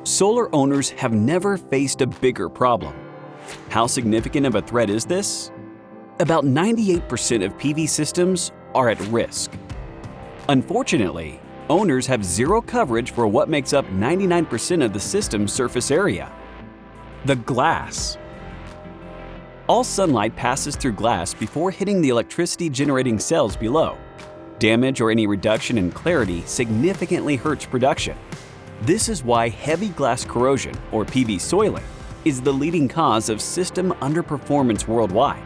Solar owners have never faced a bigger problem. How significant of a threat is this? About 98% of PV systems are at risk. Unfortunately, owners have zero coverage for what makes up 99% of the system's surface area: the glass. All sunlight passes through glass before hitting the electricity-generating cells below. Damage or any reduction in clarity significantly hurts production. This is why heavy glass corrosion, or PV soiling, is the leading cause of system underperformance worldwide.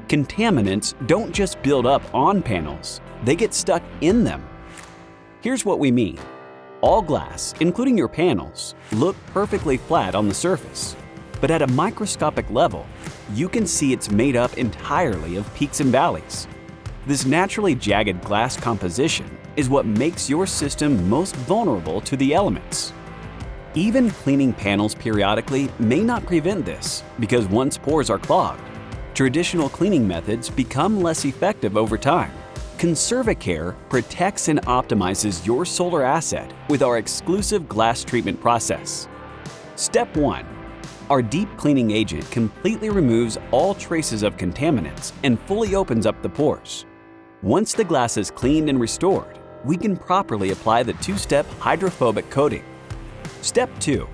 Contaminants don't just build up on panels, they get stuck in them. Here's what we mean. All glass, including your panels, look perfectly flat on the surface. But at a microscopic level, you can see it's made up entirely of peaks and valleys. This naturally jagged glass composition is what makes your system most vulnerable to the elements. Even cleaning panels periodically may not prevent this, because once pores are clogged, traditional cleaning methods become less effective over time. Conserva Care protects and optimizes your solar asset with our exclusive glass treatment process. Step 1. Our deep cleaning agent completely removes all traces of contaminants and fully opens up the pores. Once the glass is cleaned and restored, we can properly apply the two-step hydrophobic coating. Step 2.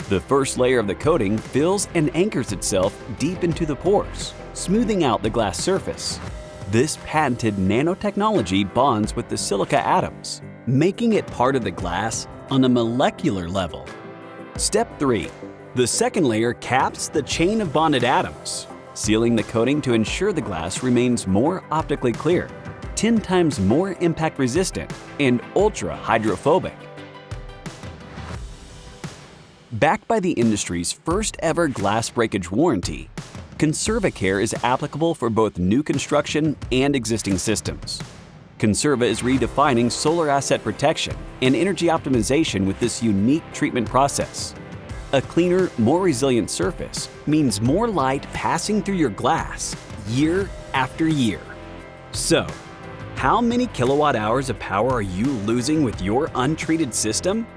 The first layer of the coating fills and anchors itself deep into the pores, smoothing out the glass surface. This patented nanotechnology bonds with the silica atoms, making it part of the glass on a molecular level. Step 3. The second layer caps the chain of bonded atoms, sealing the coating to ensure the glass remains more optically clear, 10 times more impact resistant, and ultra hydrophobic. Backed by the industry's first ever glass breakage warranty, Conserva Care is applicable for both new construction and existing systems. Conserva is redefining solar asset protection and energy optimization with this unique treatment process. A cleaner, more resilient surface means more light passing through your glass year after year. So, how many kilowatt hours of power are you losing with your untreated system?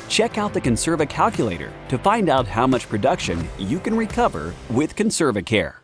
Check out the Conserva calculator to find out how much production you can recover with Conserva Care.